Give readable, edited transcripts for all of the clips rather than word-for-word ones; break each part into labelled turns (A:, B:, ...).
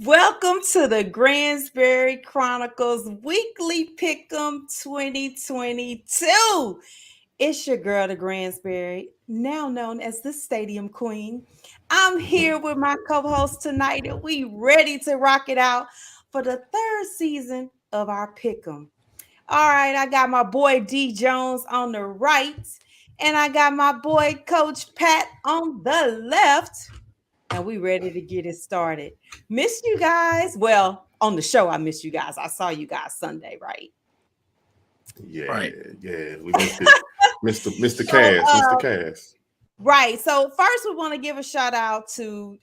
A: Welcome to the Gransberry Chronicles Weekly Pick'em 2022. It's your girl, the Gransberry, now known as the Stadium Queen. I'm here with my co-host tonight, and we ready to rock it out for the third season of our Pick'em. All right, I got my boy D Jones on the right, and I got my boy Coach Pat on the left, and we ready to get it started. Missed you guys. Well, on the show, I missed you guys. I saw you guys Sunday, right?
B: Yeah,
C: Right.
B: yeah, we missed it. Mr.
A: So,
B: Cass, Mr. Cass.
A: right. So first, we want to give a shout out to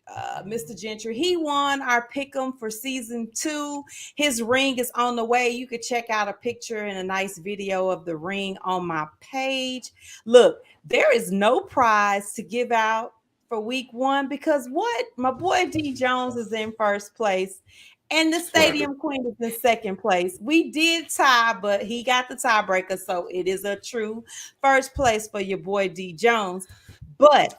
A: Mr. Gentry. He won our pick'em for season 2. His ring is on the way. You could check out a picture and a nice video of the ring on my page. Look, there is no prize to give out for week 1 because what? My boy D Jones is in first place. And the
B: Swagger.
A: Stadium Queen is in second place. We did tie, but he got the tiebreaker. So it is a true first place for your boy D Jones. But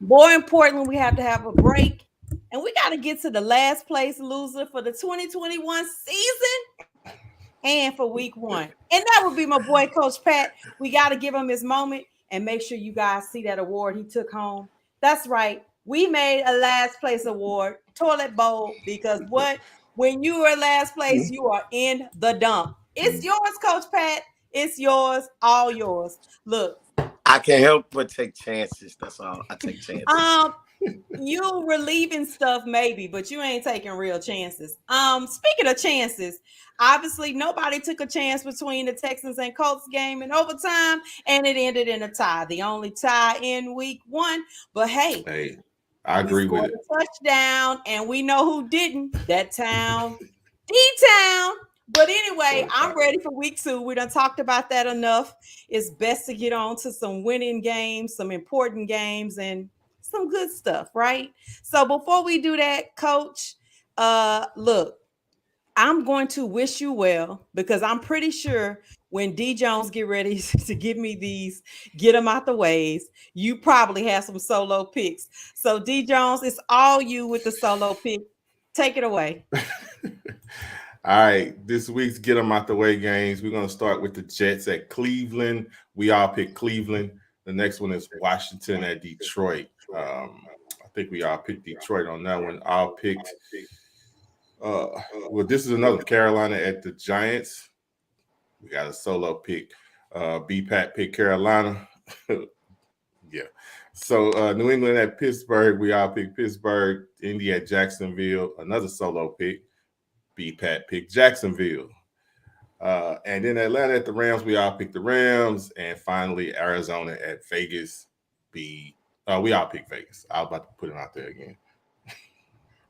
A: more importantly, we have to have a break. And we got to get to the last place loser for the 2021 season and for week 1. And that would be my boy, Coach Pat. We got to give him his moment and make sure you guys see that award he took home. That's right. We made a last place award, toilet bowl, because what? When you are last place, you are in the dump. It's yours, Coach Pat. It's yours, all yours. Look,
C: I can't help but take chances. That's all. I take chances.
A: you relieving stuff maybe, but you ain't taking real chances. Speaking of chances, obviously nobody took a chance between the Texans and Colts game in overtime, and it ended in a tie. The only tie in week 1. But hey,
B: Hey, I
A: we
B: agree with
A: scored
B: it.
A: a touchdown, and we know who didn't. That town, D-Town. But anyway, I'm ready for week 2. We done talked about that enough. It's best to get on to some winning games, some important games, and some good stuff, right? So before we do that, Coach, look, I'm going to wish you well because I'm pretty sure when D Jones get ready to give me these, get them out the ways, you probably have some solo picks. So D Jones, it's all you with the solo pick. Take it away.
B: All right, this week's get them out the way games. We're gonna start with the Jets at Cleveland. We all picked Cleveland. The next one is Washington at Detroit. I think we all picked Detroit on that one. All picked. Well, this is another Carolina at the Giants. We got a solo pick. B Pat picked Carolina. Yeah. So New England at Pittsburgh. We all picked Pittsburgh. Indy at Jacksonville. Another solo pick. B Pat picked Jacksonville. And then Atlanta at the Rams. We all picked the Rams. And finally, Arizona at Vegas. We all picked Vegas. I was about to put it out there again.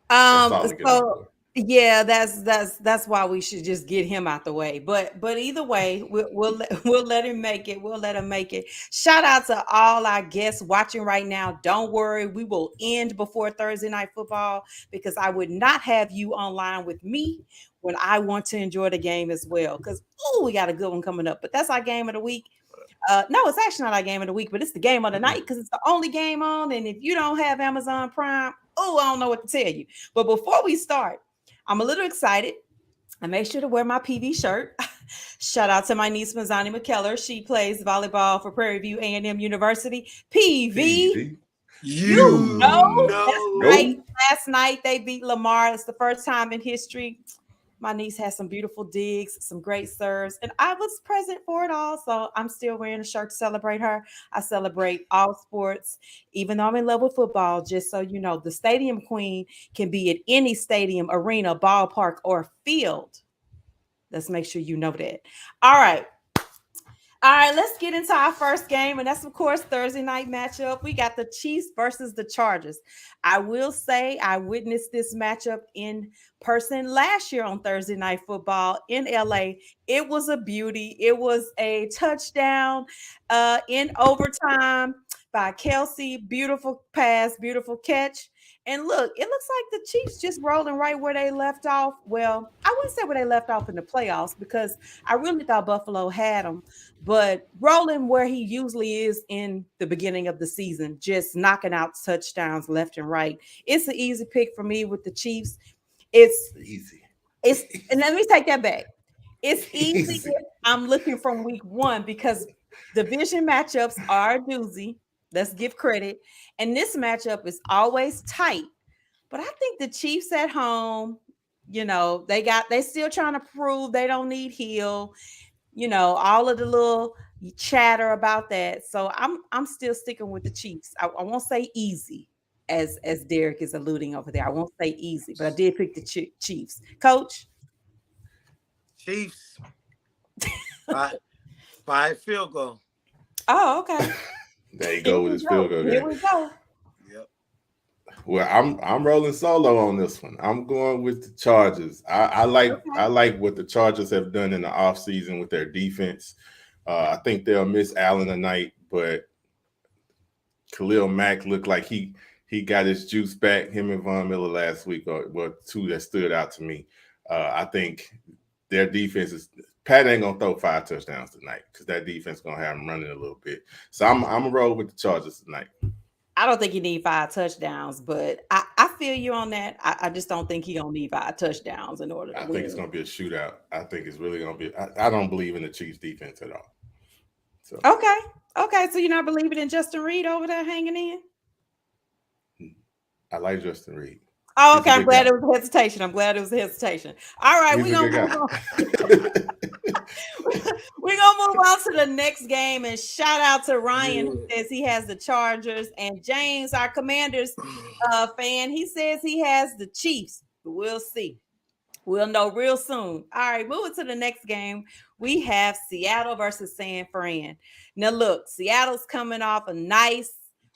B: That's all to get out
A: So yeah, that's why we should just get him out the way. But either way, we'll let him make it. We'll let him make it. Shout out to all our guests watching right now. Don't worry, we will end before Thursday night football because I would not have you online with me when I want to enjoy the game as well. Because we got a good one coming up. But that's our game of the week. No, it's actually not our game of the week, but it's the game of the night because it's the only game on. And if you don't have Amazon Prime, I don't know what to tell you. But before we start, I'm a little excited. I made sure to wear my PV shirt. Shout out to my niece, Mazzani McKellar. She plays volleyball for Prairie View A&M University. PV,
B: PV.
A: you know, that's right.
B: Nope.
A: Last night they beat Lamar. It's the first time in history. My niece has some beautiful digs, some great serves, and I was present for it all. So I'm still wearing a shirt to celebrate her. I celebrate all sports, even though I'm in love with football. Just so you know, the Stadium Queen can be at any stadium, arena, ballpark, or field. Let's make sure you know that. All right. All right, let's get into our first game, and that's of course Thursday night matchup. We got the Chiefs versus the Chargers. I will say I witnessed this matchup in person last year on Thursday Night Football in LA. It was a beauty. It was a touchdown in overtime by Kelsey. Beautiful pass, beautiful catch. And look, it looks like the Chiefs just rolling right where they left off. Well, I wouldn't say where they left off in the playoffs because I really thought Buffalo had them, but rolling where he usually is in the beginning of the season, just knocking out touchdowns left and right. It's an easy pick for me with the Chiefs. It's
B: Easy.
A: and let me take that back. It's easy
B: Easy.
A: if I'm looking from week 1 because division matchups are a doozy. Let's give credit. And this matchup is always tight. But I think the Chiefs at home, they still trying to prove they don't need Hill. All of the little chatter about that. So I'm still sticking with the Chiefs. I won't say easy, as Derek is alluding over there. I won't say easy, but I did pick the Chiefs. Coach?
C: Chiefs by a field goal.
A: Oh, okay.
B: There you go with his field goal game.
A: Here we go.
C: Yep.
B: Well, I'm rolling solo on this one. I'm going with the Chargers. I like what the Chargers have done in the offseason with their defense. I think they'll miss Allen tonight, but Khalil Mack looked like he got his juice back. Him and Von Miller last week were two that stood out to me. I think their defense is. Pat ain't gonna throw 5 touchdowns tonight because that defense gonna have him running a little bit. So I'm gonna roll with the Chargers tonight.
A: I don't think you need 5 touchdowns, but I feel you on that. I just don't think he gonna need 5 touchdowns in order to win.
B: I think it's gonna be a shootout. I think it's really gonna be. I don't believe in the Chiefs defense at all. So
A: okay. So you're not believing in Justin Reed over there hanging in?
B: I like Justin Reed.
A: Oh, okay. I'm glad it was hesitation. All right, we're gonna move on. We're gonna move on to the next game, and shout out to Ryan who says he has the Chargers, and James, our Commanders fan, he says he has the Chiefs. We'll see. We'll know real soon. All right, moving to the next game, we have Seattle versus San Fran. Now, look, Seattle's coming off a nice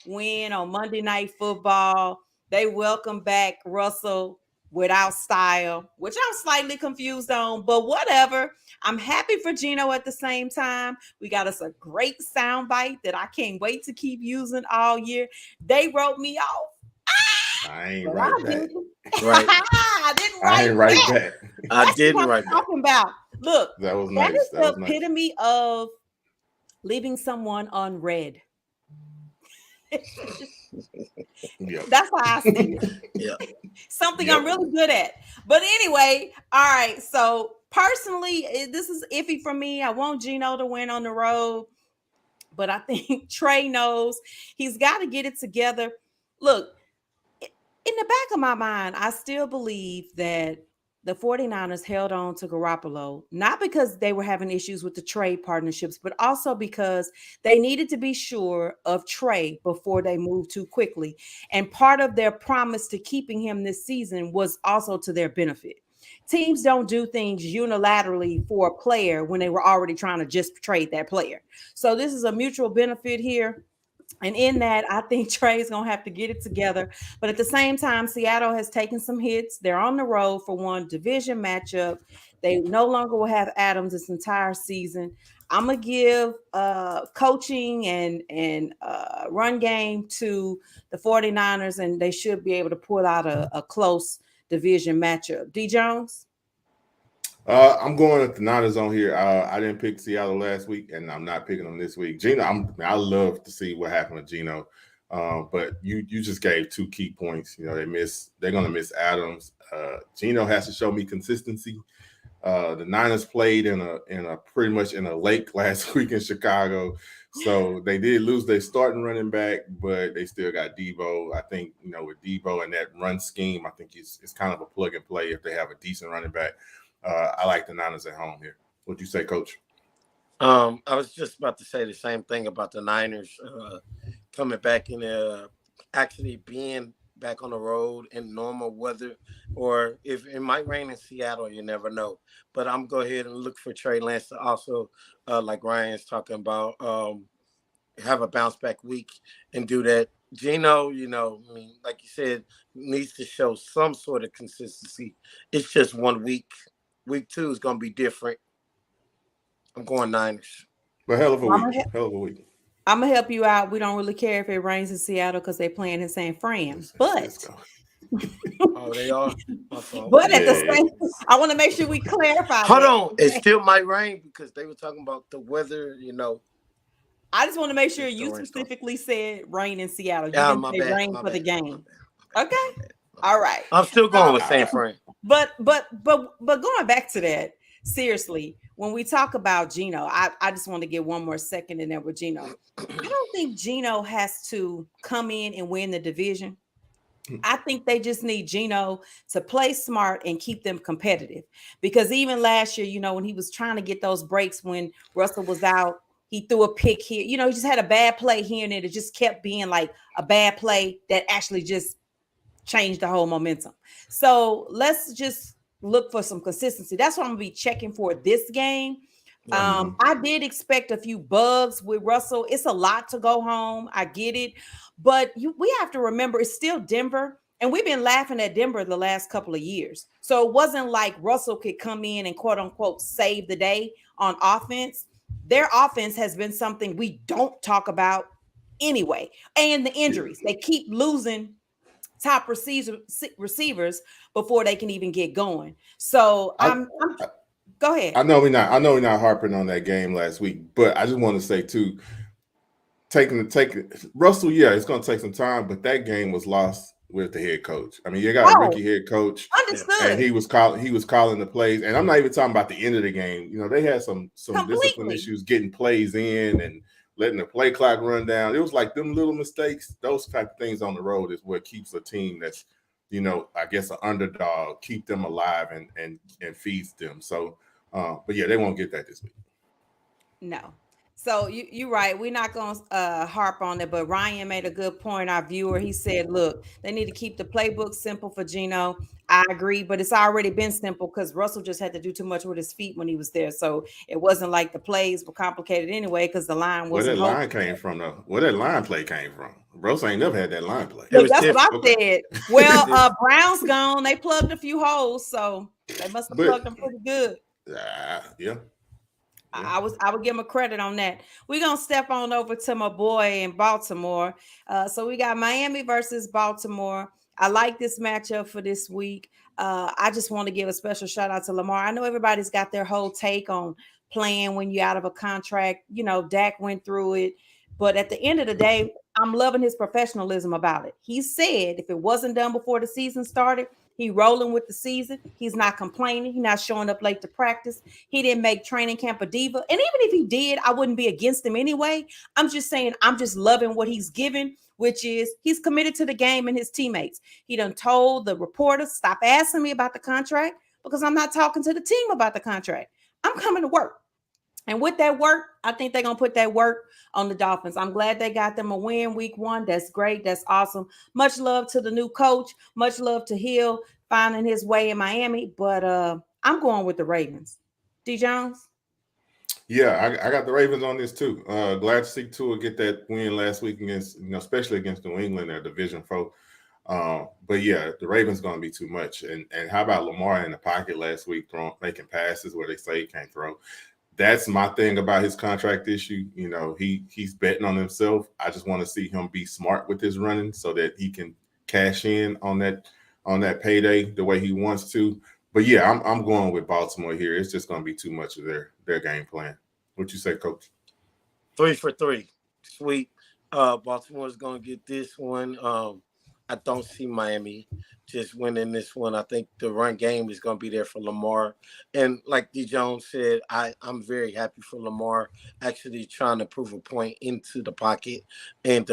A: win on Monday Night Football. They welcome back Russell without style, which I'm slightly confused on, but whatever. I'm happy for Gino at the same time. We got us a great soundbite that I can't wait to keep using all year. They wrote me off.
B: I ain't right back.
C: Right.
A: I didn't write
B: I ain't right back.
C: I didn't write back.
A: Talking about. Look,
B: that was nice.
A: That is
B: that
A: the
B: was
A: epitome of leaving someone unread.
B: Yep.
A: That's how I see it.
C: Yeah.
A: Something I'm really good at. But anyway, all right. So personally, this is iffy for me. I want Gino to win on the road, but I think Trey knows he's got to get it together. Look, in the back of my mind, I still believe that the 49ers held on to Garoppolo, not because they were having issues with the trade partnerships, but also because they needed to be sure of Trey before they moved too quickly. And part of their promise to keeping him this season was also to their benefit. Teams don't do things unilaterally for a player when they were already trying to just trade that player. So this is a mutual benefit here. And in that, I think Trey's going to have to get it together. But at the same time, Seattle has taken some hits. They're on the road for one division matchup. They no longer will have Adams this entire season. I'm going to give coaching and run game to the 49ers, and they should be able to pull out a close division matchup. DJones?
B: I'm going with the Niners on here. I didn't pick Seattle last week, and I'm not picking them this week. Gino, I love to see what happened with Gino, but you just gave 2 key points. You know, they're going to miss Adams. Gino has to show me consistency. The Niners played in a pretty much in a lake last week in Chicago, so they did lose their starting running back, but they still got Debo. I think with Debo and that run scheme, I think it's kind of a plug and play if they have a decent running back. I like the Niners at home here. What'd you say, Coach?
C: I was just about to say the same thing about the Niners coming back and actually being back on the road in normal weather, or if it might rain in Seattle, you never know. But I'm go ahead and look for Trey Lance to also, like Ryan's talking about, have a bounce back week and do that. Gino, like you said, needs to show some sort of consistency. It's just 1 week. Week 2 is going to be different. I'm going Niners.
B: But hell of a week.
A: I'm going to help you out. We don't really care if it rains in Seattle because they're playing in San Fran. But
C: oh, they are.
A: But at the same, I want to make sure we clarify.
C: Hold on. It still might rain because they were talking about the weather,
A: I just want to make sure you specifically said rain in Seattle. You
C: yeah,
A: didn't say rain for the game. Okay. All right.
C: I'm still going with San Fran.
A: But going back to that, seriously, when we talk about Geno, I just want to get one more second in there with Geno. I don't think Geno has to come in and win the division. I think they just need Geno to play smart and keep them competitive. Because even last year, when he was trying to get those breaks when Russell was out, he threw a pick here. He just had a bad play here and it just kept being like a bad play that actually just changed the whole momentum. So let's just look for some consistency. That's what I'm gonna be checking for this game. I did expect a few bugs with Russell. It's a lot to go home. I get it, but we have to remember it's still Denver, and we've been laughing at Denver the last couple of years. So it wasn't like Russell could come in and quote unquote save the day on offense. Their offense has been something we don't talk about anyway, and the injuries. They keep losing top receivers before they can even get going. So go ahead.
B: I know we're not harping on that game last week, but I just want to say too, taking Russell, yeah, it's going to take some time, but that game was lost with the head coach. I mean, you got a rookie head coach,
A: understood,
B: and he was calling the plays, and I'm not even talking about the end of the game. They had some discipline issues getting plays in and letting the play clock run down. It was like them little mistakes, those type of things on the road is what keeps a team that's, I guess an underdog, keep them alive and feeds them. So, but yeah, they won't get that this week.
A: No. So you're right. We're not going to harp on it, but Ryan made a good point. Our viewer, he said, look, they need to keep the playbook simple for Geno. I agree, but it's already been simple because Russell just had to do too much with his feet when he was there. So it wasn't like the plays were complicated anyway because the line wasn't.
B: Where that line came from, though? Where that line play came from? Russell ain't never had that line play.
A: That's what I said. Well, Brown's gone. They plugged a few holes, so they must have plugged them pretty good.
B: Yeah.
A: I would give him a credit on that. We're gonna step on over to my boy in Baltimore. So we got Miami versus Baltimore. I like this matchup for this week. I just want to give a special shout out to Lamar. I know everybody's got their whole take on playing when you're out of a contract. Dak went through it, but at the end of the day, I'm loving his professionalism about it. He said if it wasn't done before the season started, he rolling with the season. He's not complaining. He's not showing up late to practice. He didn't make training camp a diva. And even if he did, I wouldn't be against him anyway. I'm just saying I'm just loving what he's given, which is he's committed to the game and his teammates. He done told the reporters, stop asking me about the contract because I'm not talking to the team about the contract. I'm coming to work. And with that work, I think they're going to put that work on the Dolphins. I'm glad they got them a win week 1. That's great. That's awesome. Much love to the new coach. Much love to Hill finding his way in Miami. But I'm going with the Ravens. DJones?
B: Yeah, I got the Ravens on this too. Glad to see Tua get that win last week against, especially against New England, their division foe. But yeah, the Ravens going to be too much. And how about Lamar in the pocket last week, making passes where they say he can't throw? That's my thing about his contract issue. He's betting on himself. I just want to see him be smart with his running so that he can cash in on that payday the way he wants to. But yeah, I'm going with Baltimore here. It's just going to be too much of their game plan. What you say, Coach?
C: 3 for 3, sweet. Baltimore's going to get this one. I don't see Miami just winning this one. I think the run game is going to be there for Lamar. And like DJones said, I'm very happy for Lamar actually trying to prove a point into the pocket and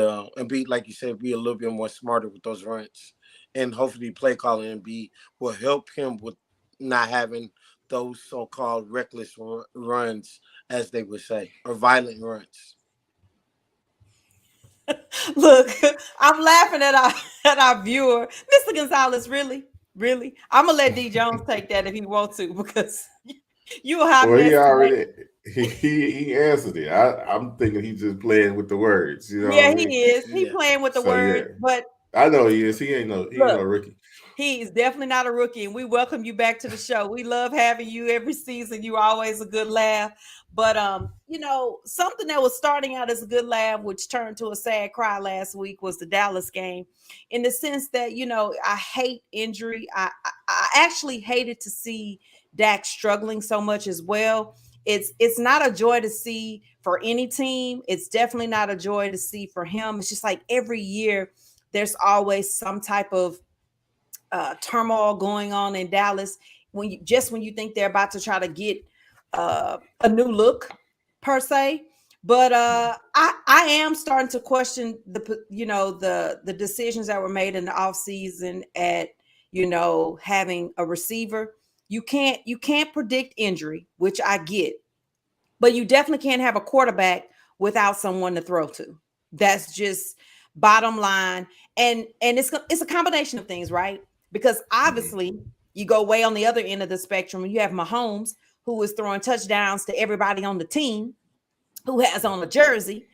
C: be, like you said, be a little bit more smarter with those runs. And hopefully play calling and will help him with not having those so-called reckless runs, as they would say, or violent runs.
A: Look, I'm laughing at our viewer, Mr. Gonzalez. Really, I'm gonna let DJones take that if he wants to because you have.
B: Well, he already he answered it. I'm thinking he's just playing with the words.
A: He is. He playing with the words, but
B: I know he is. He ain't no rookie.
A: He's definitely not a rookie, and we welcome you back to the show. We love having you every season. You're always a good laugh. But something that was starting out as a good laugh, which turned to a sad cry last week, was the Dallas game. In the sense that, I hate injury. I actually hated to see Dak struggling so much as well. It's not a joy to see for any team. It's definitely not a joy to see for him. It's just like every year there's always some type of turmoil going on in Dallas, when you think they're about to try to get a new look per se. But I am starting to question the decisions that were made in the offseason at having a receiver. You can't predict injury, which I get, but you definitely can't have a quarterback without someone to throw to. That's just bottom line. And it's a combination of things, right? Because obviously you go way on the other end of the spectrum and you have Mahomes, who is throwing touchdowns to everybody on the team, who has on a jersey,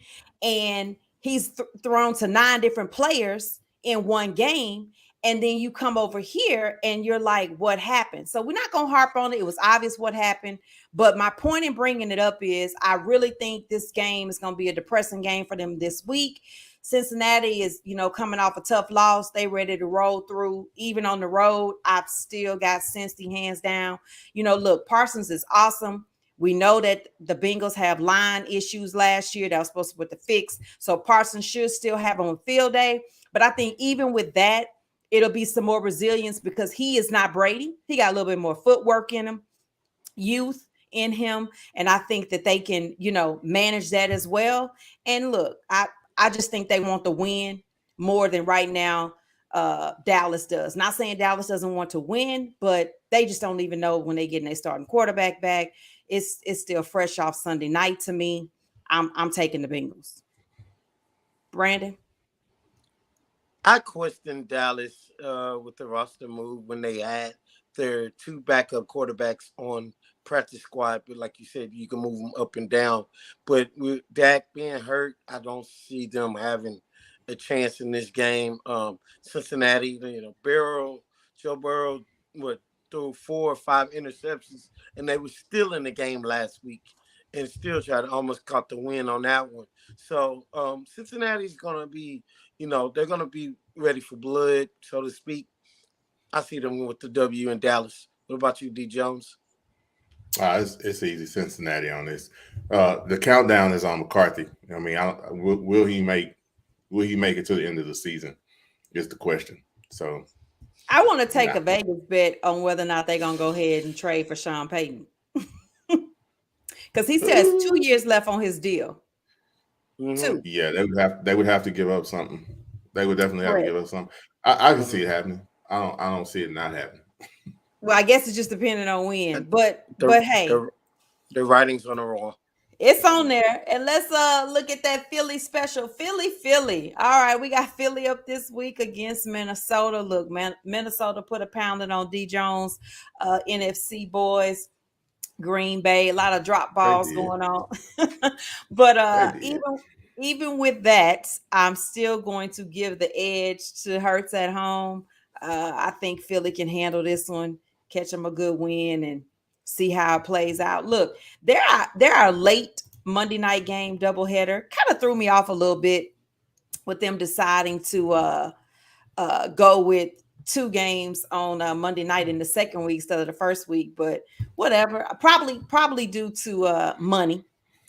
A: and he's thrown to 9 different players in one game. And then you come over here and you're like, what happened? So we're not going to harp on it. It was obvious what happened. But my point in bringing it up is I really think this game is going to be a depressing game for them this week. Cincinnati is, coming off a tough loss. They ready to roll through. Even on the road, I've still got Cincy hands down. Look, Parsons is awesome. We know that the Bengals have line issues last year that was supposed to put the fix. So Parsons should still have on field day. But I think even with that, it'll be some more resilience because he is not Brady. He got a little bit more footwork in him, youth in him. And I think that they can, manage that as well. And look, I just think they want the win more than right now Dallas does. Not saying Dallas doesn't want to win, but they just don't even know when they get their starting quarterback back. It's still fresh off Sunday night to me. I'm taking the Bengals. Brandon?
C: I question Dallas with the roster move when they had their 2 backup quarterbacks on practice squad. But like you said, you can move them up and down. But with Dak being hurt, I don't see them having a chance in this game. Cincinnati, Joe Burrow threw 4 or 5 interceptions, and they were still in the game last week and still tried to almost caught the win on that one. So Cincinnati's going to be, they're going to be ready for blood, so to speak. I see them with the W in Dallas. What about you, D. Jones?
B: It's easy, Cincinnati on this. The countdown is on McCarthy. I mean, will he make it to the end of the season? Is the question. So
A: I want to take a Vegas bet on whether or not they're gonna go ahead and trade for Sean Payton. Because he still has 2 years left on his deal.
C: Mm-hmm.
A: 2.
B: Yeah, they would have to give up something. They would definitely have to give up something. I can see it happening. I don't see it not happening.
A: Well, I guess it's just depending on when. But hey,
C: the writing's on the wall.
A: It's on there. And let's look at that Philly special. Philly. All right, we got Philly up this week against Minnesota. Look, man, Minnesota put a pounding on DJones, NFC boys. Green Bay, a lot of drop balls going on. But even with that, I'm still going to give the edge to Hurts at home. I think Philly can handle this one, catch them a good win, and see how it plays out. Look, there are late Monday night game doubleheader. Kind of threw me off a little bit with them deciding to go with 2 games on Monday night in the second week instead of the first week, but whatever. Probably due to money.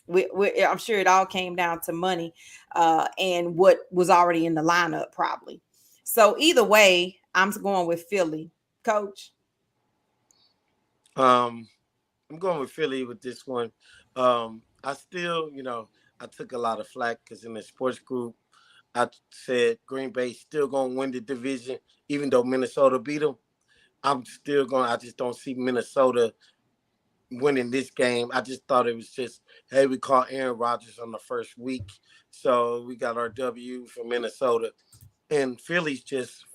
A: I'm sure it all came down to money and what was already in the lineup, probably. So either way, I'm going with Philly. Coach?
C: I'm going with Philly with this one. I still, I took a lot of flack because in the sports group, I said Green Bay still going to win the division, even though Minnesota beat them. I just don't see Minnesota winning this game. I just thought it was just, hey, we caught Aaron Rodgers on the first week. So we got our W for Minnesota. And Philly's just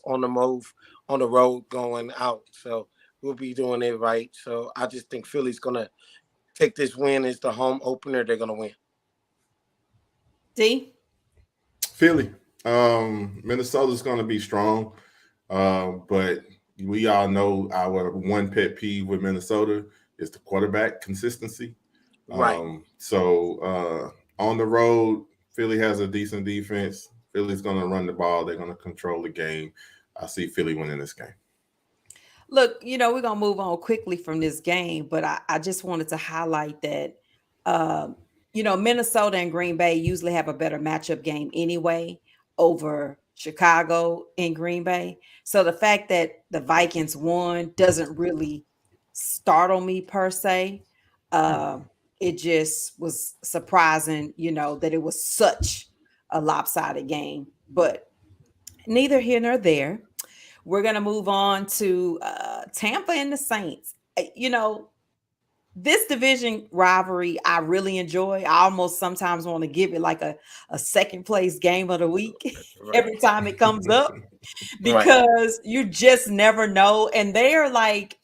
C: on the move, on the road going out. So we'll be doing it right. So I just think Philly's going to take this win as the home opener. They're going to win.
A: D?
B: Philly. Minnesota's going to be strong, but we all know our one pet peeve with Minnesota is the quarterback consistency.
C: Right.
B: So on the road, Philly has a decent defense. Philly's going to run the ball. They're going to control the game. I see Philly winning this game.
A: Look, we're going to move on quickly from this game, but I just wanted to highlight that, Minnesota and Green Bay usually have a better matchup game anyway over Chicago, and Green Bay. So the fact that the Vikings won doesn't really startle me per se. It just was surprising, that it was such a lopsided game. But neither here nor there. We're going to move on to Tampa and the Saints. This division rivalry I really enjoy. I almost sometimes want to give it like a second place game of the week every time it comes up because you just never know. And they are like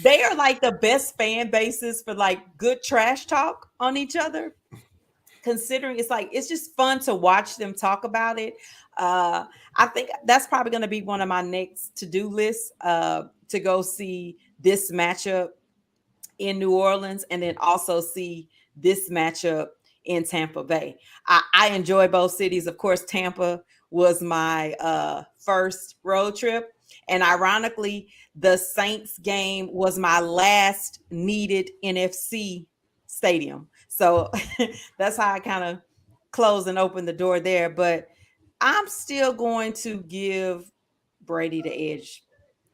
A: the best fan bases for like good trash talk on each other. Considering it's just fun to watch them talk about it. I think that's probably going to be one of my next to-do lists to go see this matchup in New Orleans and then also see this matchup in Tampa Bay. I enjoy both cities. Of course, Tampa was my first road trip. And ironically, the Saints game was my last needed NFC stadium. So that's how I kind of close and open the door there. But I'm still going to give Brady the edge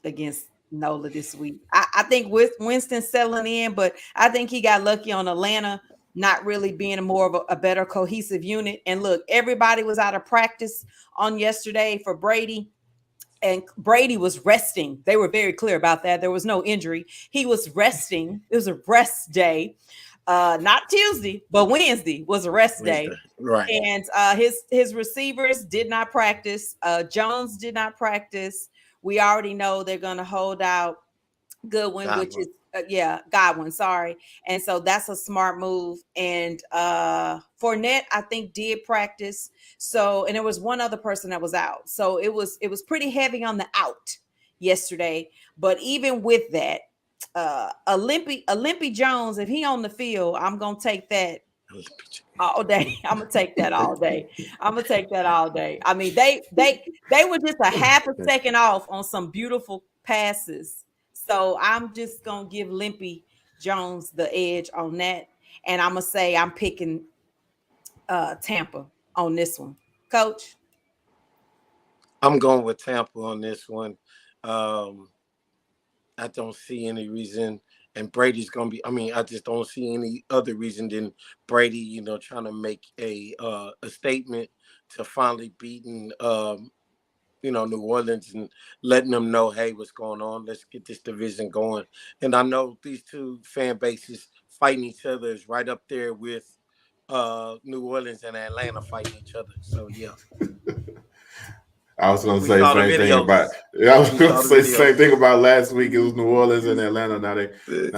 A: against Nola this week. I think with Winston settling in, but I think he got lucky on Atlanta not really being more of a better cohesive unit. And look, everybody was out of practice on yesterday for Brady. And Brady was resting. They were very clear about that. There was no injury. He was resting. It was a rest day. Not Tuesday, but Wednesday was a rest day.
C: Right.
A: And his receivers did not practice. Jones did not practice. We already know they're going to hold out Goodwin, which is Godwin, sorry. And so that's a smart move. And Fournette, I think, did practice. So, and there was one other person that was out. So it was pretty heavy on the out yesterday. But even with that, Olympy Jones, if he on the field, I'm gonna take that all day. I'm gonna take that all day. I mean, they were just a half a second off on some beautiful passes. So I'm just gonna give Limpy Jones the edge on that, and I'm gonna say I'm picking Tampa on this one. Coach,
C: I'm going with Tampa on this one. I don't see any reason, and Brady's going to be, I just don't see any other reason than Brady, trying to make a statement to finally beating, New Orleans and letting them know, hey, what's going on? Let's get this division going. And I know these two fan bases fighting each other is right up there with New Orleans and Atlanta fighting each other. So, yeah.
B: I was going to say the same thing about. I was going to say the same thing about last week. It was New Orleans and Atlanta. Now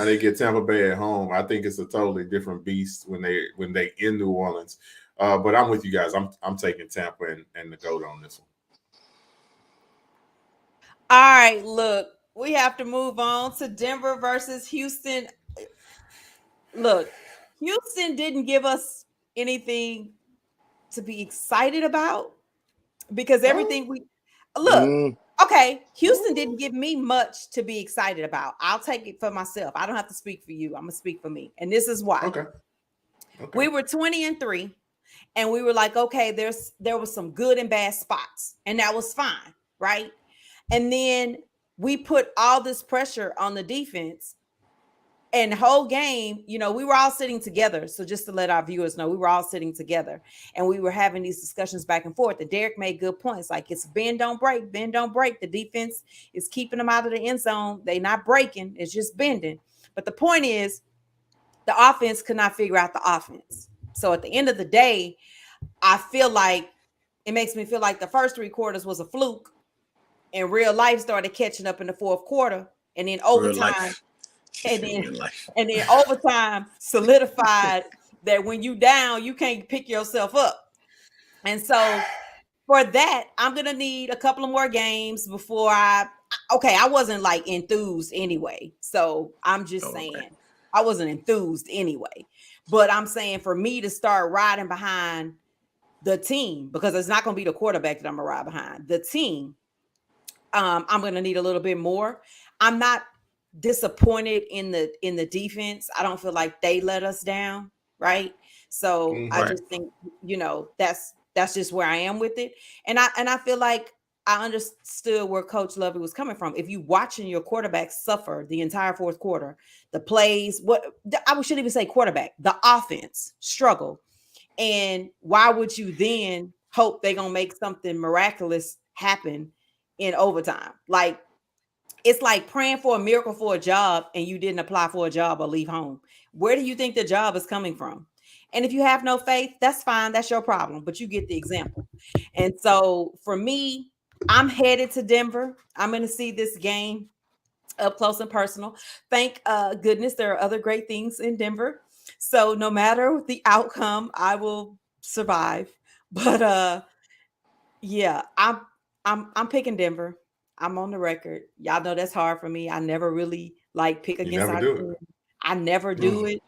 B: they get Tampa Bay at home. I think it's a totally different beast when they in New Orleans. But I'm with you guys. I'm taking Tampa and the GOAT on this one.
A: All right, look, we have to move on to Denver versus Houston. Look, Houston didn't give us anything to be excited about. Because everything okay, Houston didn't give me much to be excited about. I'll take it for myself. I don't have to speak for you. I'm going to speak for me. And this is why. Okay. We were 20-3, and we were like, okay, there was some good and bad spots, and that was fine, right? And then we put all this pressure on the defense. And the whole game, we were all sitting together. So just to let our viewers know, we were all sitting together and we were having these discussions back and forth. And Derek made good points. Like, it's bend, don't break, bend, don't break. The defense is keeping them out of the end zone. They're not breaking. It's just bending. But the point is, the offense could not figure out the offense. So at the end of the day, I feel like it makes me feel like the first 3 quarters was a fluke and real life started catching up in the fourth quarter. And then overtime. And then overtime solidified that when you down, you can't pick yourself up. And so for that, I'm going to need a couple of more games before I wasn't like enthused anyway. So I'm just saying I wasn't enthused anyway. But I'm saying for me to start riding behind the team, because it's not going to be the quarterback that I'm going to ride behind, the team, I'm going to need a little bit more. I'm not disappointed in the defense. I don't feel like they let us down, right? So I just think, That's just where I am with it. And I feel like I understood where Coach Lovey was coming from. If you watching your quarterback suffer the entire fourth quarter, the plays, I shouldn't even say quarterback, the offense struggle. And why would you then hope they're going to make something miraculous happen in overtime? Like, it's like praying for a miracle for a job and you didn't apply for a job or leave home. Where do you think the job is coming from? And if you have no faith, that's fine. That's your problem. But you get the example. And so for me, I'm headed to Denver. I'm going to see this game up close and personal. Thank goodness there are other great things in Denver. So no matter the outcome, I will survive. But yeah, I'm picking Denver. I'm on the record. Y'all know that's hard for me. I never really like pick against our team. I never do it.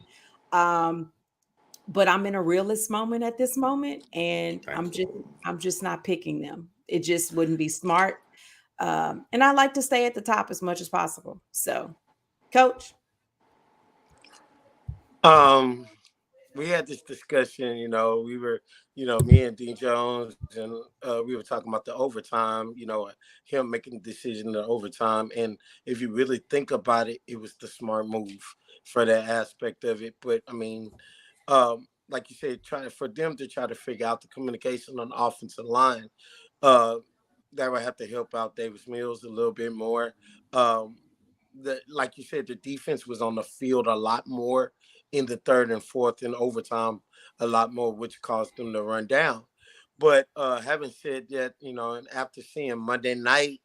A: But I'm in a realist moment at this moment, and I'm just not picking them. It just wouldn't be smart. And I like to stay at the top as much as possible. So, Coach.
C: We had this discussion, we were, me and DJones, and we were talking about the overtime, him making the decision in the overtime. And if you really think about it, it was the smart move for that aspect of it. But I mean, like you said, for them to try to figure out the communication on the offensive line, that would have to help out Davis Mills a little bit more. Like you said, the defense was on the field a lot more in the third and fourth and overtime a lot more, which caused them to run down. But having said that, and after seeing Monday night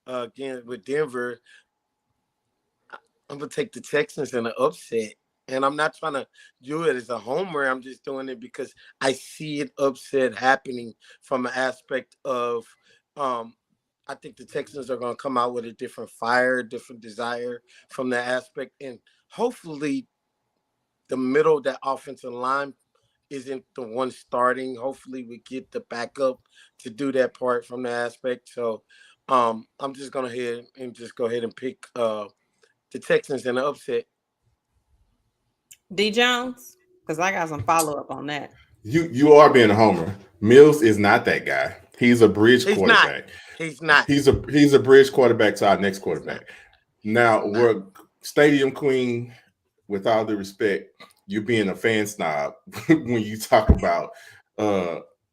C: again with Denver, I'm going to take the Texans in an upset. And I'm not trying to do it as a homer. I'm just doing it because I see an upset happening from an aspect of I think the Texans are going to come out with a different fire, different desire from that aspect. And hopefully the middle of that offensive line isn't the one starting. Hopefully we get the backup to do that part from the aspect. So I'm just going to go ahead and pick the Texans in the upset.
A: DJones, because I got some follow-up on that.
B: You are being a homer. Mills is not that guy. He's a bridge quarterback.
C: He's not.
B: He's a bridge quarterback to our next quarterback. Now, we're Stadium Queen, with all due respect, you're being a fan snob when you talk about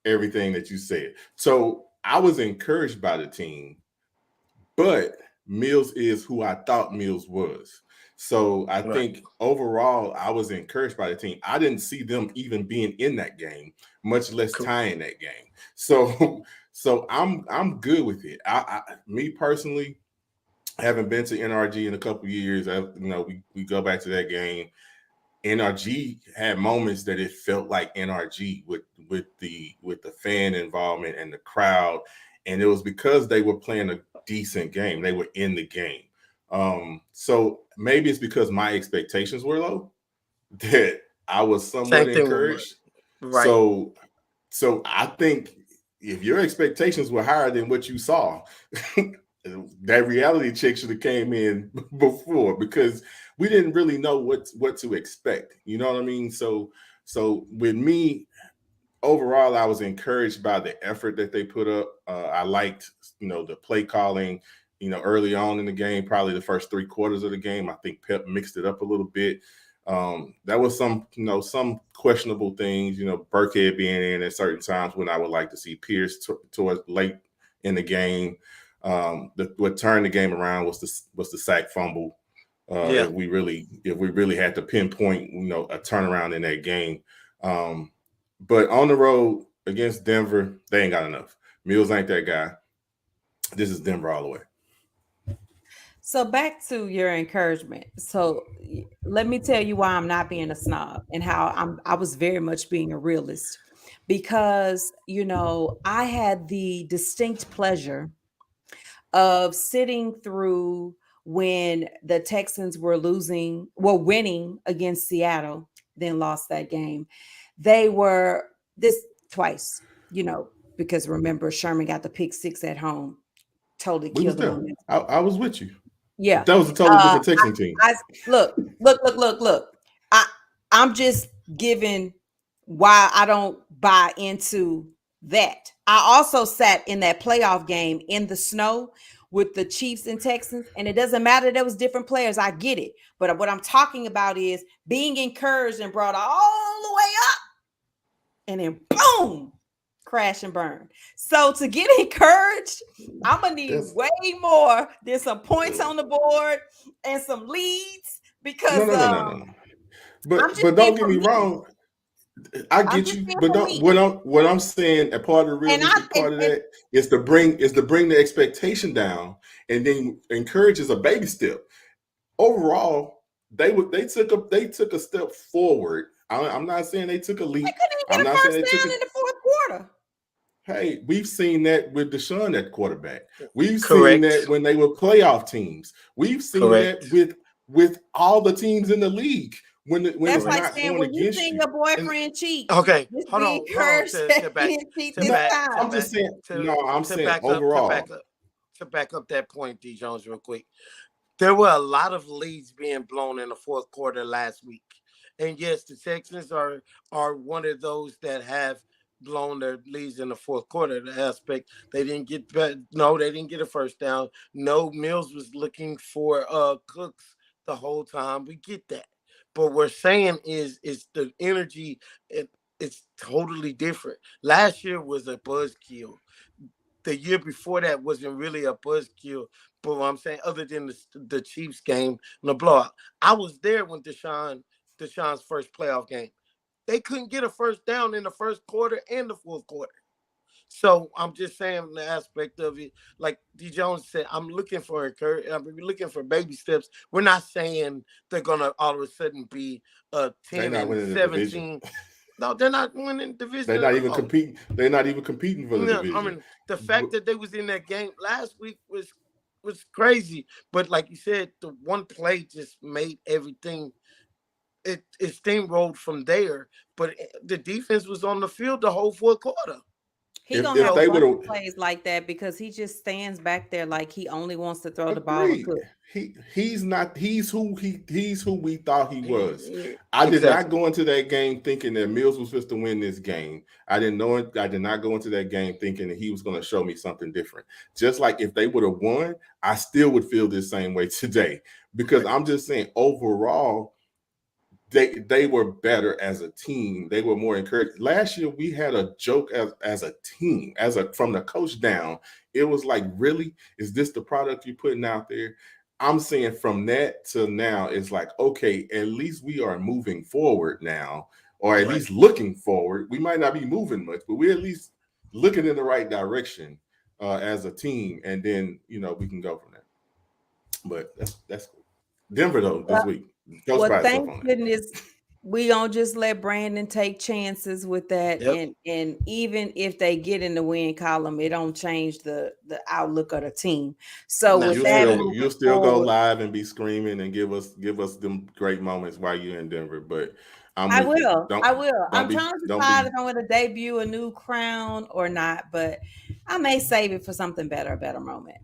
B: everything that you said. So I was encouraged by the team, but Mills is who I thought Mills was. So I think overall, I was encouraged by the team. I didn't see them even being in that game, much less tying that game. So I'm good with it. Me personally, haven't been to NRG in a couple of years. We go back to that game. NRG had moments that it felt like NRG with the fan involvement and the crowd, and it was because they were playing a decent game. They were in the game. So maybe it's because my expectations were low that I was somewhat encouraged. Right. So I think if your expectations were higher than what you saw, that reality check should have came in before, because we didn't really know what to expect. You know what I mean? So with me, overall, I was encouraged by the effort that they put up. I liked, the play calling. Early on in the game, probably the first 3 quarters of the game, I think Pep mixed it up a little bit. There was some questionable things, Burkhead being in at certain times when I would like to see Pierce towards late in the game. What turned the game around was the sack fumble. If we really had to pinpoint, a turnaround in that game. But on the road against Denver, they ain't got enough. Mills ain't that guy. This is Denver all the way.
A: So back to your encouragement. So let me tell you why I'm not being a snob and how I was very much being a realist, because, I had the distinct pleasure of sitting through when the Texans were winning against Seattle, then lost that game. They were this twice, because remember, Sherman got the pick 6 at home, totally killed them.
B: I was with you.
A: Yeah,
B: that was a totally different Texan team.
A: Look. I'm just giving why I don't buy into that. I also sat in that playoff game in the snow with the Chiefs and Texans, and it doesn't matter. There was different players. I get it. But what I'm talking about is being encouraged and brought all the way up, and then boom, crash and burn. So to get encouraged, I'm going to need way more than some points on the board and some leads because
B: no. But don't get me wrong. I get you, but don't. What I'm saying, a part of the realistic part of that is to bring the expectation down, and then encourage is a baby step. Overall, they took a step forward. I'm not saying they took a leap.
A: They couldn't even get a first down in the fourth quarter.
B: Hey, we've seen that with Deshaun at quarterback. We've seen that when they were playoff teams. We've seen that with all the teams in the league.
A: That's like saying when you see your boyfriend cheat.
C: Okay, hold on.
B: I'm just saying. I'm saying overall.
C: To back up that point, DJones, real quick. There were a lot of leads being blown in the fourth quarter last week, and yes, the Texans are one of those that have blown their leads in the fourth quarter. The aspect they didn't get a first down. No, Mills was looking for Cooks the whole time. We get that. But we're saying is the energy, it's totally different. Last year was a buzzkill. The year before that wasn't really a buzzkill. But what I'm saying, other than the Chiefs game and the blowout, I was there when Deshaun's first playoff game. They couldn't get a first down in the first quarter and the fourth quarter. So I'm just saying the aspect of it, like DJones said, I'm looking for baby steps. We're not saying they're gonna all of a sudden be 10 and 17. No, they're not winning the division.
B: They're not even competing. They're not even competing for the division.
C: I mean, the fact that they was in that game last week was crazy. But like you said, the one play just made everything. It steamrolled from there. But the defense was on the field the whole fourth quarter.
A: He gonna have a bunch of plays like that because he just stands back there like he only wants to throw the ball.
B: He's not. He's who we thought he was. I did not go into that game thinking that Mills was supposed to win this game. I didn't know it. I did not go into that game thinking that he was going to show me something different. Just like if they would have won, I still would feel the same way today because I'm just saying overall. They were better as a team. They were more encouraged. Last year, we had a joke as a team, from the coach down. It was like, really? Is this the product you're putting out there? I'm saying from that to now, it's like, okay, at least we are moving forward now, or at least looking forward. We might not be moving much, but we're at least looking in the right direction as a team, and then we can go from there. But that's cool. Denver though this week.
A: Thank goodness we don't just let Brandon take chances with that. Yep. And even if they get in the win column, it don't change the outlook of the team. So
B: you'll still go live and be screaming and give us them great moments while you're in Denver. But
A: I will. I'm trying to decide if I'm going to debut a new crown or not, but I may save it for something better, a better moment.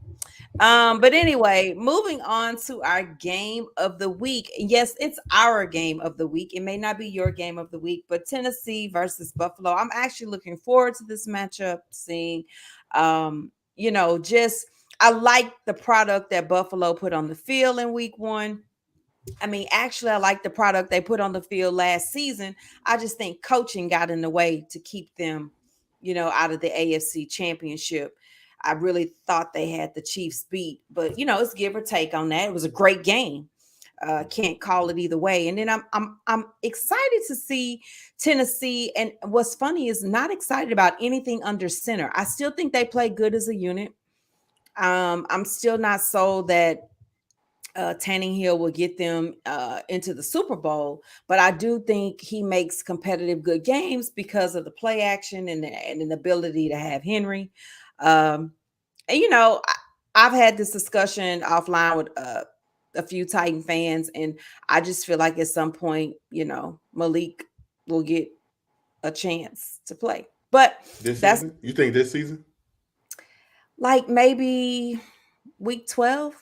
A: But anyway, moving on to our game of the week. Yes, it's our game of the week. It may not be your game of the week, but Tennessee versus Buffalo. I'm actually looking forward to this matchup, seeing, I like the product that Buffalo put on the field in week 1. I mean, actually, I like the product they put on the field last season. I just think coaching got in the way to keep them, out of the AFC Championship. I really thought they had the Chiefs beat, but it's give or take on that. It was a great game. Can't call it either way. And then I'm excited to see Tennessee. And what's funny is not excited about anything under center. I still think they play good as a unit. I'm still not sold that Tannehill will get them into the Super Bowl, but I do think he makes competitive good games because of the play action and an ability to have Henry. And I've had this discussion offline with a few Titan fans, and I just feel like at some point, Malik will get a chance to play. But
B: season? You think this season?
A: Like maybe week 12,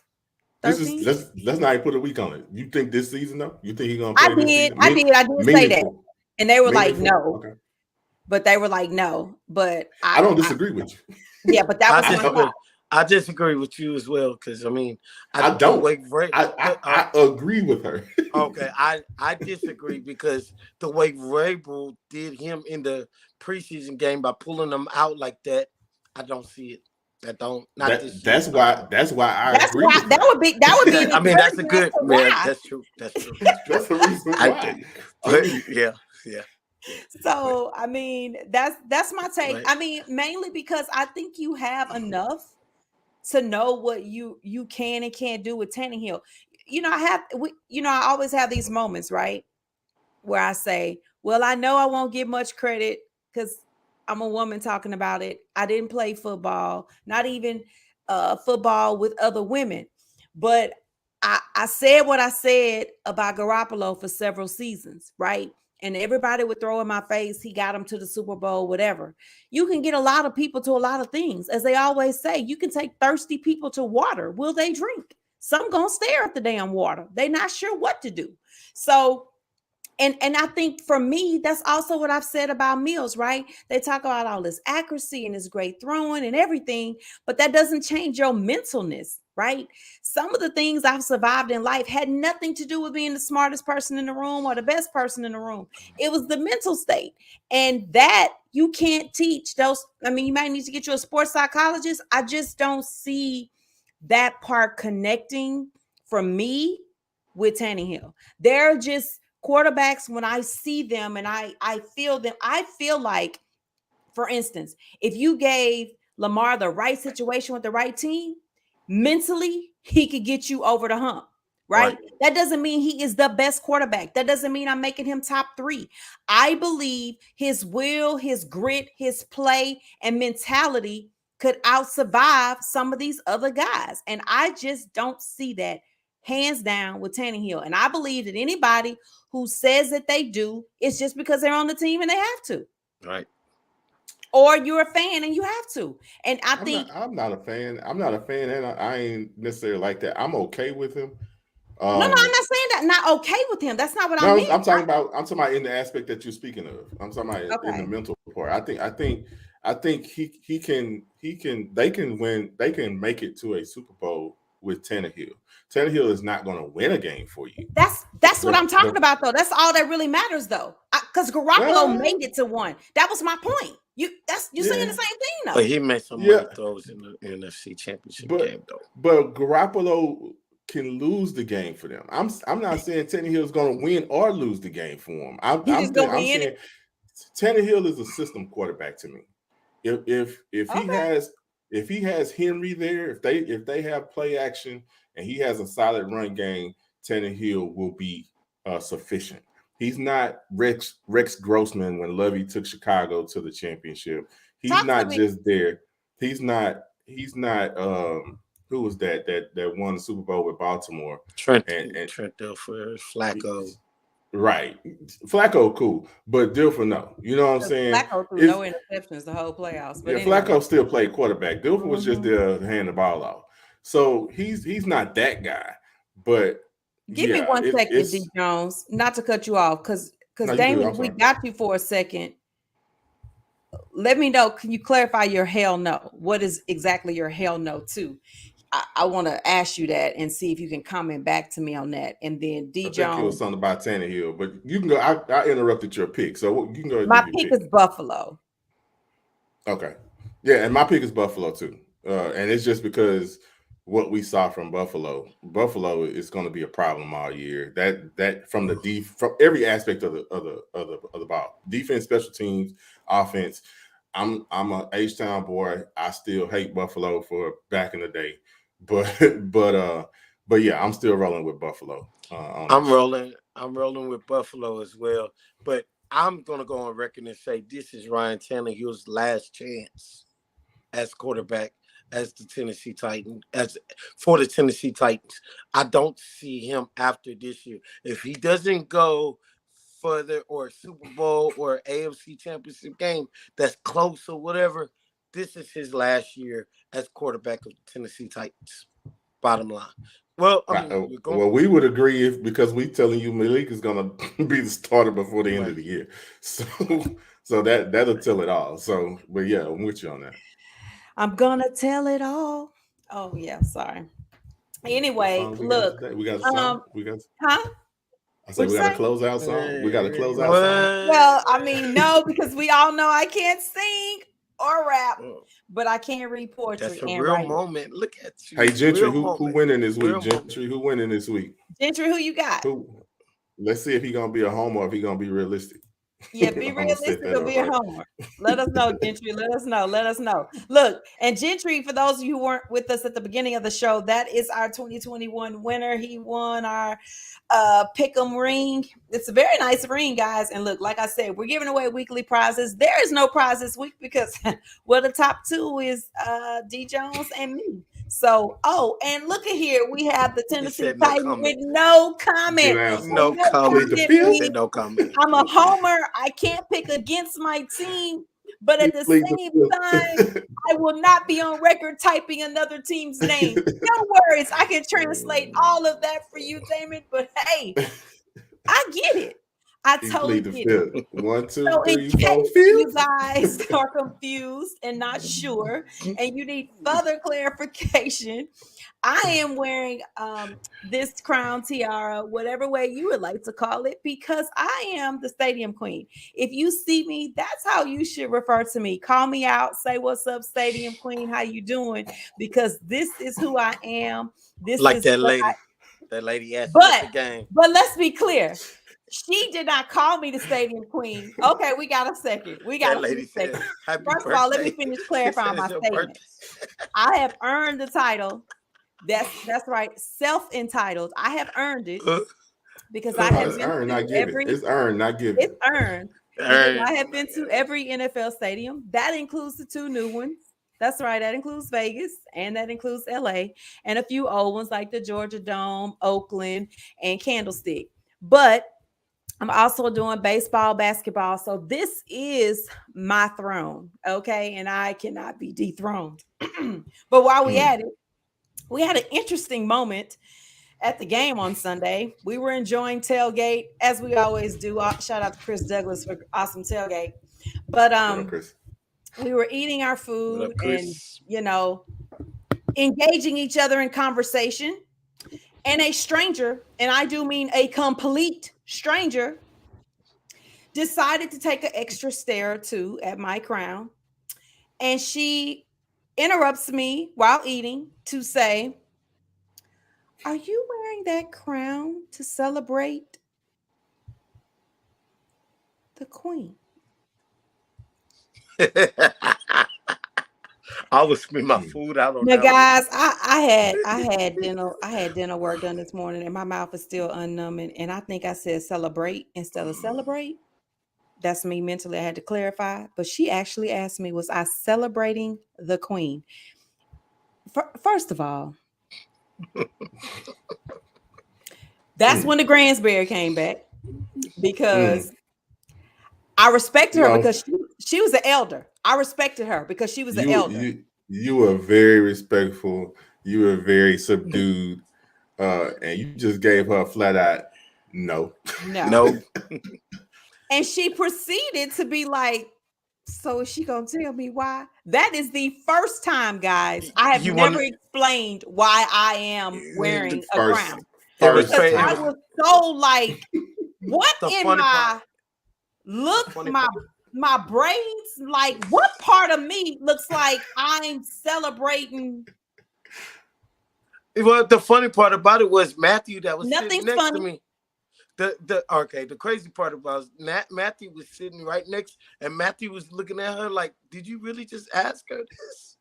A: 13?
B: Let's not even put a week on it. You think this season though? You think he's gonna play?
A: I did say that, and they were like, no. Okay. but they were like, no. But
B: I don't disagree with you.
A: Yeah, but that was my
C: disagree.
A: thought.
C: I disagree with you as well, because I mean,
B: I don't.
C: The way
B: I agree with her.
C: Okay, I disagree, because the way Vrabel did him in the preseason game by pulling him out like that, I don't see it. This year.
B: That's why I agree. With
A: that would be
C: I mean, that's a good man. That's true. That's
B: the reason why.
C: Yeah.
A: So I mean, that's my take.
C: Right.
A: I mean, mainly because I think you have enough to know what you can and can't do with Tannehill. I always have these moments, right, where I say, well, I know I won't get much credit because I'm a woman talking about it. I didn't play football, not even football with other women. But I said what I said about Garoppolo for several seasons, right? And everybody would throw in my face, he got him to the Super Bowl, whatever. You can get a lot of people to a lot of things. As they always say, you can take thirsty people to water. Will they drink? Some gonna stare at the damn water. They're not sure what to do. So, and I think for me, that's also what I've said about Mills, right? They talk about all this accuracy and this great throwing and everything, but that doesn't change your mentalness, right? Some of the things I've survived in life had nothing to do with being the smartest person in the room or the best person in the room. It was the mental state. And that you can't teach those. I mean, you might need to get you a sports psychologist. I just don't see that part connecting for me with Tannehill. They're just quarterbacks, when I see them and I feel them, I feel like, for instance, if you gave Lamar the right situation with the right team, mentally, he could get you over the hump, right? That doesn't mean he is the best quarterback. That doesn't mean I'm making him top 3. I believe his will, his grit, his play, and mentality could out-survive some of these other guys. And I just don't see that hands down with Tannehill. And I believe that anybody who says that they do, it's just because they're on the team and they have to.
C: Right.
A: Or you're a fan and you have to. And
B: I'm not a fan. I'm not a fan, and I ain't necessarily like that. I'm okay with him.
A: No, I'm not saying that. Not okay with him. That's not what I mean.
B: I'm talking about in the aspect that you're speaking of. I'm talking about in the mental part. I think he can they can win. They can make it to a Super Bowl with Tannehill. Tannehill is not going to win a game for you.
A: That's what I'm talking about, though. That's all that really matters, though. Because Garoppolo made it to one. That was my point. You're saying the same thing, though.
C: But he made some money throws in the NFC Championship game, though.
B: But Garoppolo can lose the game for them. I'm not saying Tannehill is going to win or lose the game for him. I'm saying Tannehill is a system quarterback to me. If he has Henry there, if they have play action and he has a solid run game, Tannehill will be sufficient. He's not Rex Grossman when Lovey took Chicago to the championship. He's not just there. He's not who was that won the Super Bowl with Baltimore?
C: Trent Dilfer, Flacco.
B: Right. Flacco, cool. But Dilfer, no. You know what I'm saying?
A: Flacco threw no interceptions the whole playoffs. But anyway.
B: Flacco still played quarterback. Dilfer was just there to hand the ball off. So he's not that guy. But
A: give me 1 second, D. Jones, not to cut you off, because Damon, we got you for a second. Let me know. Can you clarify your hell no? What is exactly your hell no to? I want to ask you that and see if you can comment back to me on that. And then D. Jones.
B: It was something about Tannehill, but you can go. I interrupted your pick, so you can go.
A: My pick is Buffalo.
B: Okay, yeah, and my pick is Buffalo too, and it's just because what we saw from Buffalo is going to be a problem all year. That from every aspect of the ball, defense, special teams, offense. I'm a H-Town boy. I still hate Buffalo for back in the day. But yeah, I'm still rolling with Buffalo.
C: I'm rolling with Buffalo as well. But I'm gonna go on record and say this is Ryan Tannehill's last chance as quarterback as the Tennessee Titans. For the Tennessee Titans, I don't see him after this year. If he doesn't go further or Super Bowl or AFC Championship game that's close or whatever, this is his last year as quarterback of the Tennessee Titans. Bottom line. Well,
B: we would agree because we telling you Malik is going to be the starter before the end of the year. So So that'll tell it all. So, but yeah, I'm with you on that.
A: I'm gonna tell it all. Oh yeah, sorry. Anyway,
B: We got
A: look,
B: today. We got a song.
A: huh?
B: I said
A: What'd
B: we
A: you
B: got a
A: say?
B: closeout song. We got a closeout song.
A: Well, I mean, no, because we all know I can't sing or rap, but I can read poetry.
C: That's a
A: and
C: real
A: write.
C: moment. Look at you.
B: Hey, Gentry,
C: Real
B: who winning this week?
C: Real
B: Gentry, who winning this week?
A: Gentry, who you got?
B: Who? Let's see if he's gonna be a homer or if he's gonna be realistic.
A: Yeah, be realistic or be a homer. Let us know, Gentry. Let us know. Let us know. Look, and Gentry, for those of you who weren't with us at the beginning of the show, that is our 2021 winner. He won our pick'em ring. It's a very nice ring, guys. And look, like I said, we're giving away weekly prizes. There is no prize this week because well, the top two is DJones and me. So, and look at here. We have the Tennessee Titans with no comment.
C: No comment. No comment.
A: I'm a homer. I can't pick against my team, but at the same time, I will not be on record typing another team's name. No worries. I can translate all of that for you, Damon. But hey, I get it. I totally get it.
B: 1, 2,
A: so
B: 3,
A: in case
B: 4,
A: you guys are confused and not sure, and you need further clarification, I am wearing this crown tiara, whatever way you would like to call it, because I am the stadium queen. If you see me, that's how you should refer to me. Call me out, say what's up, stadium queen, how you doing? Because this is who I am. This
C: like
A: is
C: that lady. That lady asked
A: but,
C: the game.
A: But let's be clear. She did not call me the stadium queen. Okay, we got a second. First of all, let me finish clarifying my statement. I have earned the title. That's right. Self-entitled. I have earned it because I have been
B: earned,
A: to every.
B: It's earned, not given.
A: It's earned. I have been to every NFL stadium. That includes the 2 new ones. That's right. That includes Vegas and that includes LA and a few old ones like the Georgia Dome, Oakland, and Candlestick. But I'm also doing baseball, basketball. So this is my throne. Okay. And I cannot be dethroned. But while we at it, we had an interesting moment at the game on Sunday. We were enjoying tailgate as we always do. Shout out to Chris Douglas for awesome tailgate. But we were eating our food and, engaging each other in conversation. And a stranger, and I do mean a complete stranger, decided to take an extra stare or two at my crown. And she interrupts me while eating to say, "Are you wearing that crown to celebrate the queen?"
C: I was spitting my food out on
A: now,
C: that
A: guys. I had dinner work done this morning, and my mouth is still unnumbing. And I think I said celebrate instead of celebrate. That's me mentally. I had to clarify. But she actually asked me, was I celebrating the queen? First of all, that's when the Gransberry came back because I respected her because she was an elder. I respected her because she was an elder.
B: You were very respectful. You were very subdued. And you just gave her a flat out no.
A: And she proceeded to be like, so is she gonna tell me why? That is the first time, guys. I have never explained why I am wearing a crown. Because I was so like, what in my look, my braids, like what part of me looks like I'm celebrating?
C: Well, the funny part about it was Matthew that was
A: Nothing's
C: sitting next
A: funny.
C: to me. The crazy part about it, Matthew was sitting right next, and Matthew was looking at her like, "Did you really just ask her this?"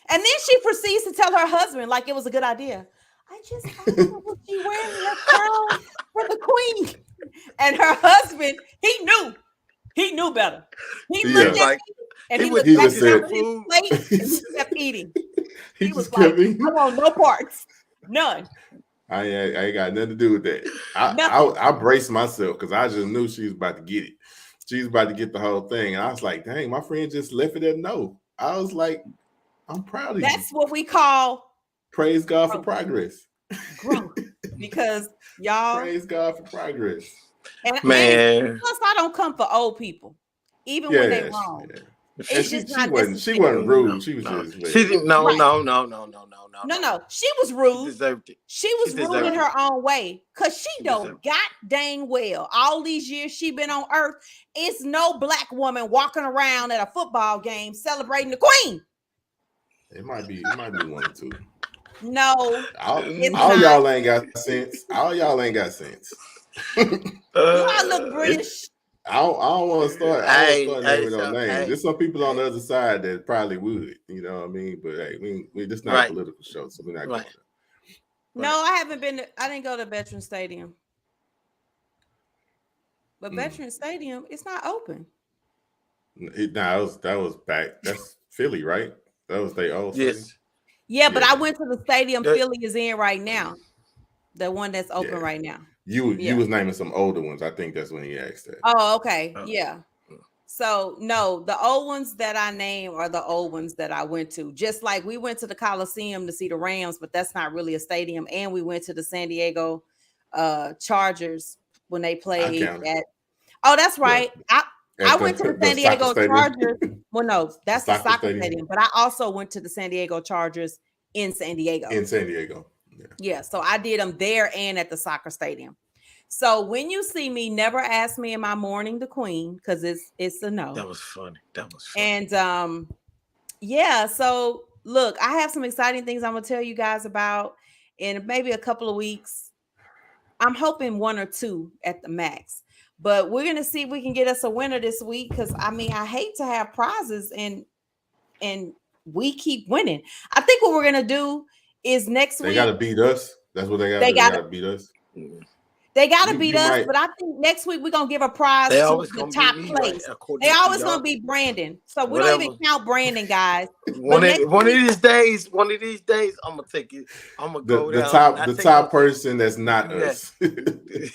A: And then she proceeds to tell her husband like it was a good idea. I just asked her, was she wearing her crown for the queen? And her husband, he knew better. He looked at me and he looked back at his plate and he kept eating. He was like, I want no parts, none.
B: I ain't got nothing to do with that. I braced myself because I just knew she was about to get it. She was about to get the whole thing. And I was like, dang, my friend just left it at no. I was like, I'm proud of you.
A: That's what we call
B: praise God for progress.
A: Growth. Because y'all
B: praise God for progress.
A: And
C: Man.
A: plus I don't come for old people, even when they're wrong.
B: Yeah.
A: It's just not
B: she wasn't rude. She was just
C: She didn't. No.
A: She was rude.
C: She deserved it.
A: She was rude in her own way, because she don't god dang well all these years she been on earth. It's no black woman walking around at a football game celebrating the queen.
B: It might be one or two.
A: No,
B: all y'all ain't got sense. All y'all ain't got sense.
A: Do I look British?
B: I don't want to start. I don't naming no names.
C: Hey.
B: There's some people on the other side that probably would. You know what I mean? But hey, we this not a political show, so we're not going there.
A: No, I haven't been. I didn't go to Veteran Stadium. But Veteran Stadium, it's not open.
B: That was back. That's Philly, right? That was their old stadium.
A: Yeah, but I went to the stadium Philly is in right now. The one that's open right now. You
B: was naming some older ones. I think that's when he asked that.
A: Oh, okay. Yeah. So no, the old ones that I name are the old ones that I went to. Just like we went to the Coliseum to see the Rams, but that's not really a stadium. And we went to the San Diego Chargers when they played at. Oh, that's right. I went to the San Diego Chargers. Well, no, that's the soccer stadium. But I also went to the San Diego Chargers in San Diego. Yeah, so I did them there and at the soccer stadium. So when you see me, never ask me, am I mourning the queen? Because it's a no.
C: That was funny.
A: And so look, I have some exciting things I'm gonna tell you guys about in maybe a couple of weeks. I'm hoping 1 or 2 at the max. But we're gonna see if we can get us a winner this week. Because I mean, I hate to have prizes and we keep winning. I think what we're gonna do is next week.
B: They gotta beat us. That's what they gotta do. They gotta beat us.
A: They gotta beat us, but I think next week we're gonna give a prize to the top place. They always gonna be Brandon. So we don't even count Brandon, guys.
C: One of these days, I'm gonna take it. I'm gonna go down.
B: The top person that's not us. The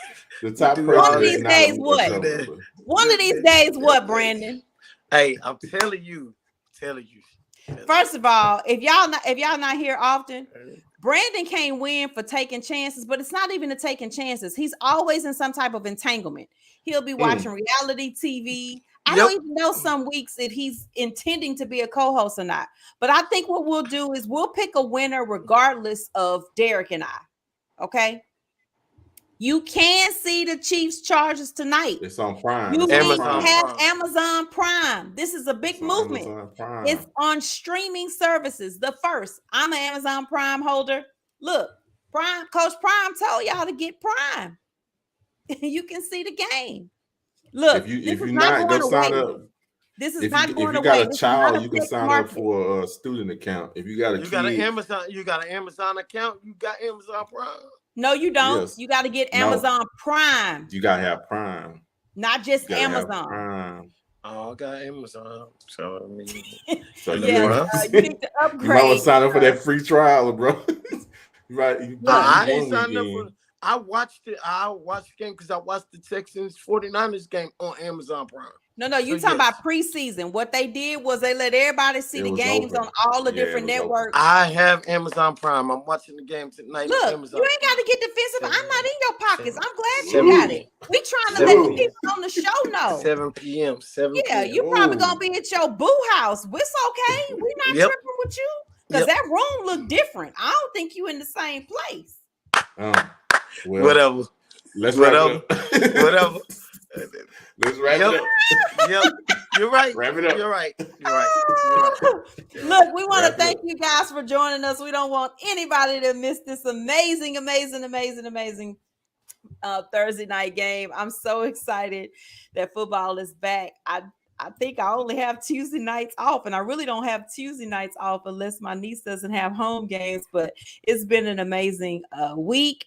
B: top person.
A: One of these days, what? One of these days, what, Brandon?
C: Hey, I'm telling you.
A: First of all, if y'all not here often, Brandon can't win for taking chances, but it's not even the taking chances. He's always in some type of entanglement. He'll be watching reality TV. I don't even know some weeks that he's intending to be a co-host or not. But I think what we'll do is we'll pick a winner regardless of Derek and I. Okay? You can see the Chiefs Chargers tonight.
B: It's on Prime.
A: You need to have Amazon Prime. This is a big movement. It's on streaming services. The first. I'm an Amazon Prime holder. Look, Coach Prime told y'all to get Prime. You can see the game. Look,
B: if you're not going to sign up.
A: This is not going away.
B: If you got a child, you can sign up for a student account. If you got
C: you got an Amazon account. You got Amazon Prime.
A: No, you don't. Yes. You got to get Amazon Prime.
B: You got to have Prime.
A: Not just Amazon.
C: Oh, I got Amazon. So, I mean.
A: You need to upgrade.
B: You might want to sign up for that free trial, bro. Right.
C: I ain't signed up for it. I watched the game because I watched the Texans 49ers game on Amazon Prime.
A: No, you talking about preseason. What they did was they let everybody see the games on all the different networks.
C: I have Amazon Prime. I'm watching the game tonight.
A: Look, you ain't got to get defensive. I'm not in your pockets. I'm glad you got it. We trying to let the people on the show know.
C: 7 p.m.
A: Yeah, you probably going to be at your boo house. It's okay. We're not tripping with you because that room look different. I don't think you in the same place.
C: Whatever.
B: Let's wrap it up.
C: Whatever.
B: Let's wrap it up.
C: Yep. You're right.
B: Wrap it up.
C: You're right.
A: Look, we want to thank you guys for joining us. We don't want anybody to miss this amazing Thursday night game. I'm so excited that football is back. I think I only have Tuesday nights off, and I really don't have Tuesday nights off unless my niece doesn't have home games, but it's been an amazing week.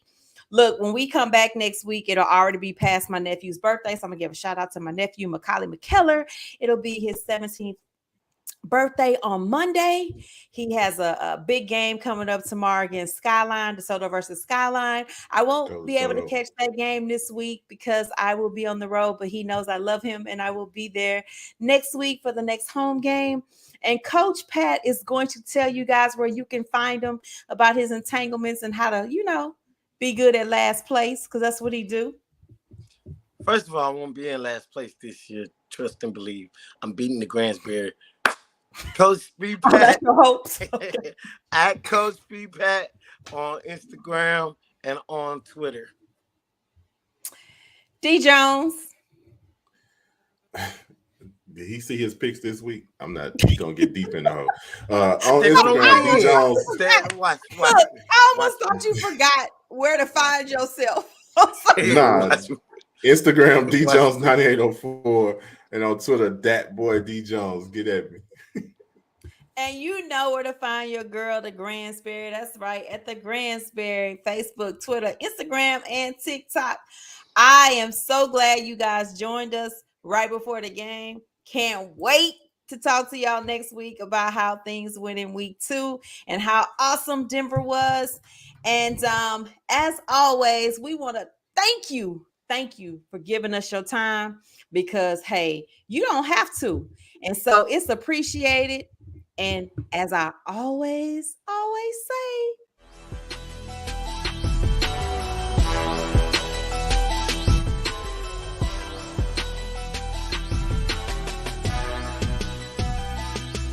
A: Look, when we come back next week, it'll already be past my nephew's birthday. So I'm going to give a shout out to my nephew, Macaulay McKellar. It'll be his 17th birthday on Monday. He has a big game coming up tomorrow against Skyline, DeSoto versus Skyline. I won't be able to catch that game this week because I will be on the road, but he knows I love him and I will be there next week for the next home game. And Coach Pat is going to tell you guys where you can find him about his entanglements and how to, be good at last place, because that's what he do.
C: First of all, I won't be in last place this year. Trust and believe. I'm beating the Gransberry. Coach P.
A: Oh, that's
C: Pat
A: your hopes. Okay.
C: at Coach P. Pat on Instagram and on Twitter.
A: D Jones.
B: Did he see his picks this week? I'm not gonna get deep in the hole. On
C: They're gonna
B: Instagram,
C: win.
B: D Jones.
C: Watch.
A: Look, I almost thought you forgot where to find yourself.
B: Nah,
C: Watch.
B: Instagram D Jones 9804 and on Twitter Dat Boy D Jones. Get at me.
A: And you know where to find your girl, the Gransberry. That's right, at the Gransberry, Facebook, Twitter, Instagram, and TikTok. I am so glad you guys joined us right before the game. Can't wait to talk to y'all next week about how things went in week 2 and how awesome Denver was. And as always, we want to thank you for giving us your time, because hey, you don't have to, and so it's appreciated. And as I always say,